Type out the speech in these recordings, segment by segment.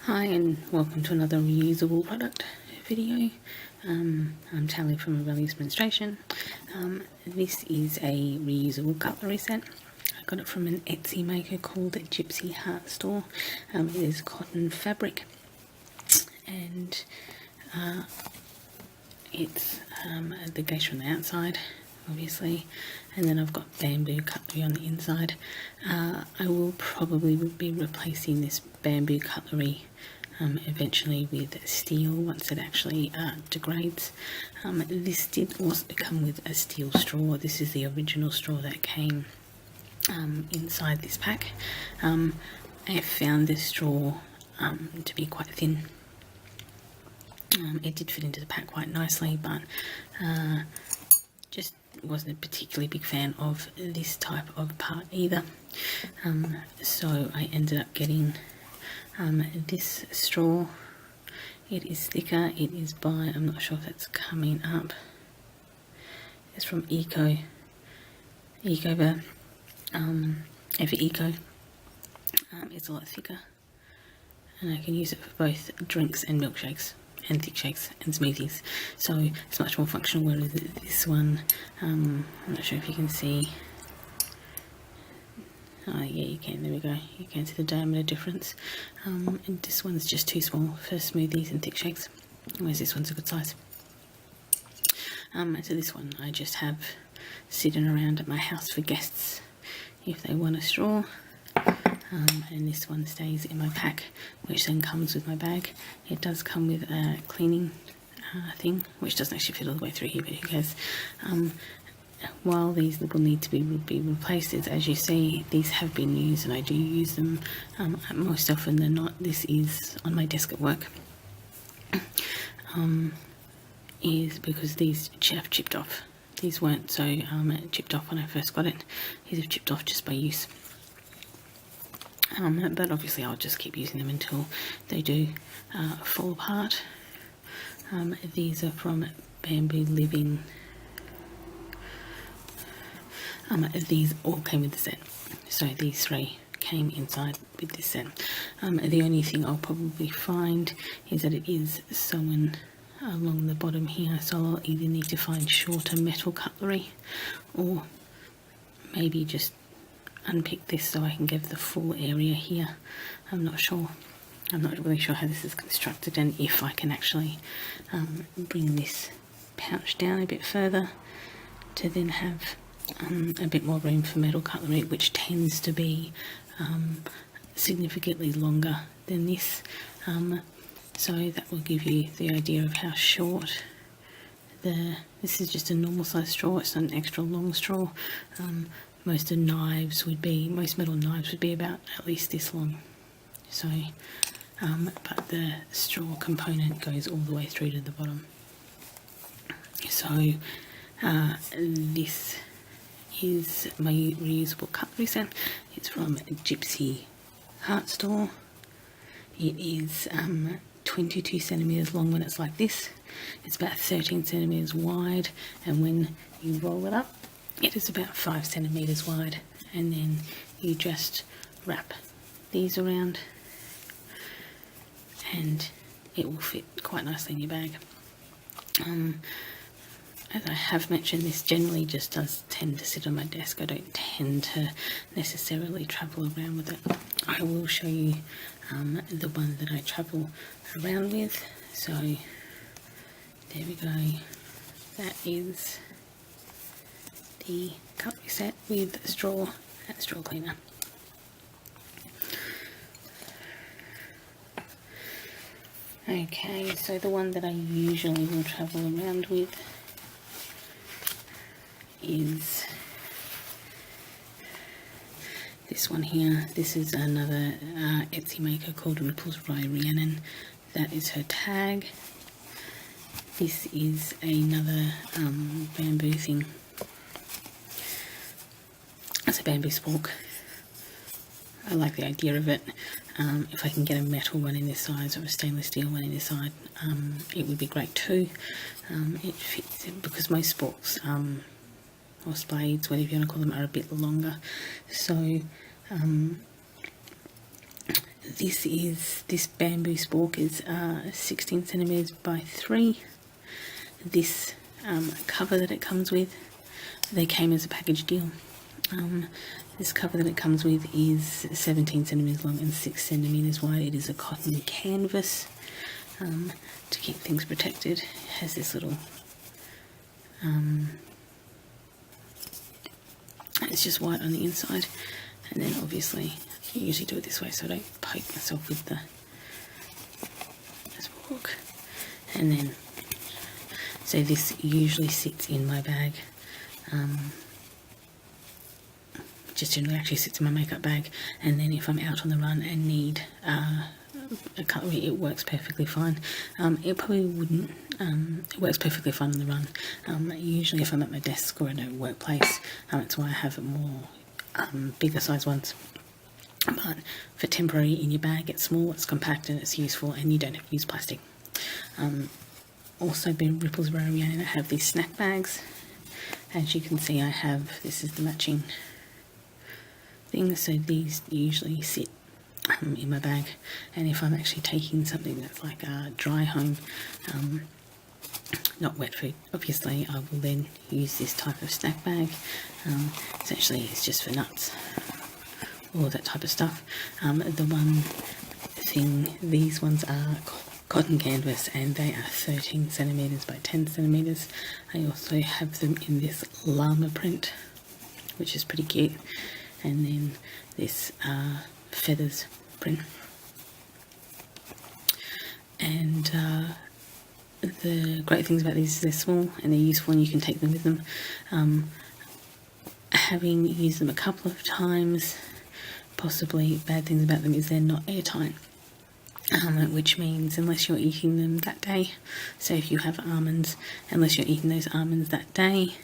Hi and welcome to another reusable product video. I'm Tally from Aurelia's Menstruation. This is a reusable cutlery set. I got it from an Etsy maker called Gypsy Heart Store. It is cotton fabric and it's the geisha on the outside, obviously, and then I've got bamboo cutlery on the inside. I will probably be replacing this bamboo cutlery eventually with steel once it actually degrades. This did also come with a steel straw. This is the original straw that came inside this pack. I found this straw to be quite thin. It did fit into the pack quite nicely, but just wasn't a particularly big fan of this type of part either. So I ended up getting this straw. It is thicker. It is by, I'm not sure if that's coming up. It's from Eco Ever Eco. It's a lot thicker, and I can use it for both drinks and milkshakes and thick shakes and smoothies, so it's much more functional. Whereas this one, I'm not sure if you can see. Oh yeah, you can, there we go. You can see the diameter difference. And this one's just too small for smoothies and thick shakes, whereas this one's a good size. So this one I just have sitting around at my house for guests if they want a straw. And this one stays in my pack, which then comes with my bag. It does come with a cleaning thing, which doesn't actually fit all the way through here, but who cares. While these will need to be replaced, as you see, these have been used and I do use them most often than not. This is on my desk at work, is because these have chipped off. These weren't so chipped off when I first got it. These have chipped off just by use. But obviously I'll just keep using them until they do fall apart. These are from Bamboo Living. These all came with the set, so these three came inside with this set. The only thing I'll probably find is that it is sewn along the bottom here, so I'll either need to find shorter metal cutlery or maybe just unpick this so I can give the full area here. I'm not sure. I'm not really sure how this is constructed and if I can actually bring this pouch down a bit further to then have a bit more room for metal cutlery, which tends to be significantly longer than this. So that will give you the idea of how short this is. Just a normal size straw, it's not an extra long straw. Most metal knives would be about at least this long. So, but the straw component goes all the way through to the bottom. So this is my reusable cutlery set. It's from Gypsy Heart Store. It is 22 centimeters long when it's like this. It's about 13 centimeters wide, and when you roll it up, it is about 5 centimeters wide. And then you just wrap these around, and it will fit quite nicely in your bag. As I have mentioned, this generally just does tend to sit on my desk. I don't tend to necessarily travel around with it. I will show you the one that I travel around with. So there we go. That is the cutlery set with a straw and straw cleaner. Okay, so the one that I usually will travel around with is this one here. This is another Etsy maker called Ripples by Rhiannon. That is her tag. This is another bamboo thing. It's a bamboo spork. I like the idea of it. If I can get a metal one in this size or a stainless steel one in this size, it would be great too. It fits because most sporks or spades, whatever you want to call them, are a bit longer. So this bamboo spork is 16 centimeters by 3. This cover that it comes with, they came as a package deal. This cover that it comes with is 17 centimeters long and 6 centimeters wide. It is a cotton canvas to keep things protected. It has this little it's just white on the inside, and then obviously you usually do it this way so I don't poke myself with the spork. And then so this usually sits in my bag. Just generally actually sits in my makeup bag, and then if I'm out on the run and need a cutlery, it works perfectly fine. It probably wouldn't, it works perfectly fine on the run. Usually if I'm at my desk or in a workplace, it's why I have more bigger size ones. But for temporary in your bag, it's small, it's compact and it's useful, and you don't have to use plastic. Also been Ripples by Rihanna, I have these snack bags. As you can see, I have, this is the matching thing, so these usually sit in my bag, and if I'm actually taking something that's like dry home, not wet food, obviously I will then use this type of snack bag. Essentially it's just for nuts, all that type of stuff. The one thing, these ones are cotton canvas and they are 13 centimeters by 10 centimeters. I also have them in this llama print, which is pretty cute, and then this feathers print. And the great things about these is they're small and they're useful and you can take them with them. Having used them a couple of times, possibly bad things about them is they're not airtight, which means unless you're eating them that day, so if you have almonds, unless you're eating those almonds that day,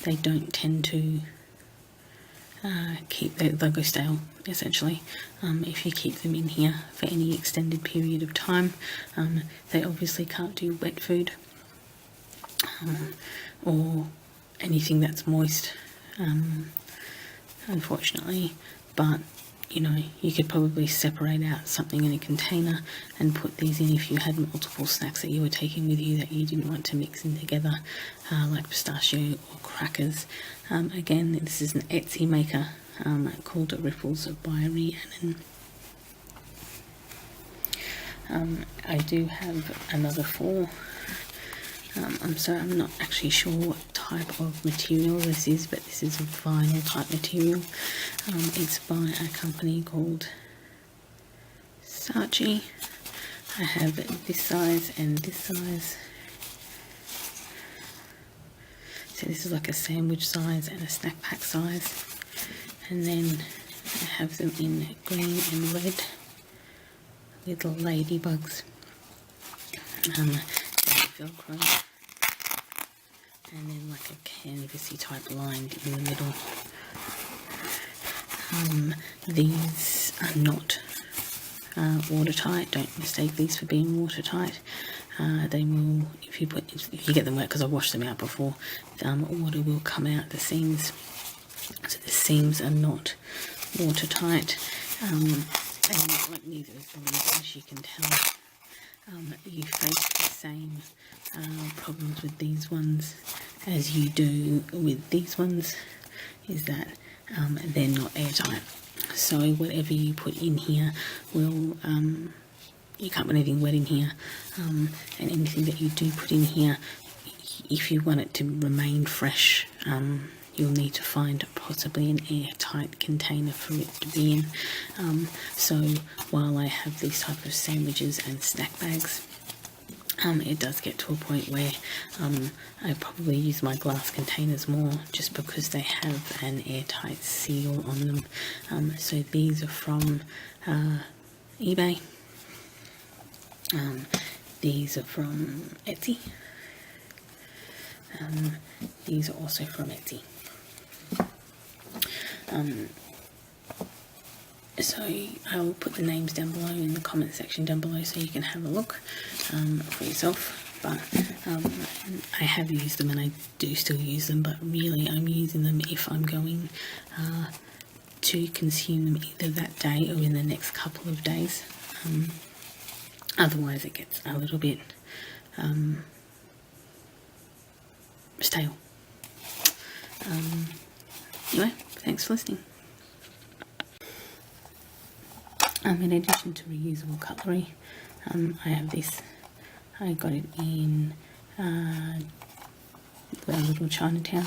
they don't tend to they'll go stale essentially. If you keep them in here for any extended period of time, they obviously can't do wet food or anything that's moist, unfortunately, but you know, you could probably separate out something in a container and put these in if you had multiple snacks that you were taking with you that you didn't want to mix in together, like pistachio or crackers. Again, this is an Etsy maker called Ripples by Rhiannon. I do have another 4. I'm not actually sure what type of material this is, but this is a vinyl type material. It's by a company called Saatchi. I have this size and this size. So this is like a sandwich size and a snack pack size. And then I have them in green and red, little ladybugs. Velcro. And then like a canvasy type lined in the middle. These are not watertight. Don't mistake these for being watertight. They will, if you get them wet, because I washed them out before, water will come out the seams. So the seams are not watertight, and like neither is the ones, as you can tell. You face the same problems with these ones as you do with these ones, is that they're not airtight. So whatever you put in here will, you can't put anything wet in here, and anything that you do put in here, if you want it to remain fresh, you'll need to find possibly an airtight container for it to be in. So while I have these type of sandwiches and snack bags, it does get to a point where I probably use my glass containers more, just because they have an airtight seal on them. So these are from eBay. These are from Etsy. These are also from Etsy. So I'll put the names down below in the comment section down below so you can have a look for yourself. But I have used them and I do still use them, but really I'm using them if I'm going to consume them either that day or in the next couple of days. Otherwise it gets a little bit stale. Anyway, thanks for listening. In addition to reusable cutlery, I have this. I got it in a little Chinatown,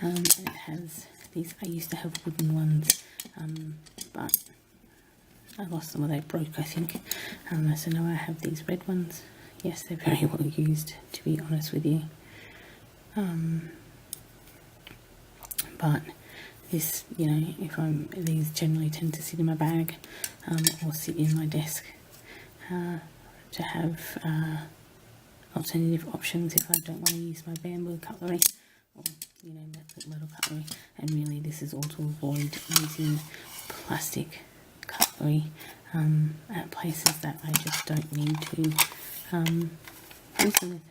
and it has these. I used to have wooden ones, but I lost them or they broke, I think. So now I have these red ones. Yes, they're very well used, to be honest with you. But this, you know, these generally tend to sit in my bag or sit in my desk to have alternative options if I don't want to use my bamboo cutlery or, you know, metal cutlery. And really this is all to avoid using plastic cutlery at places that I just don't need to use them with.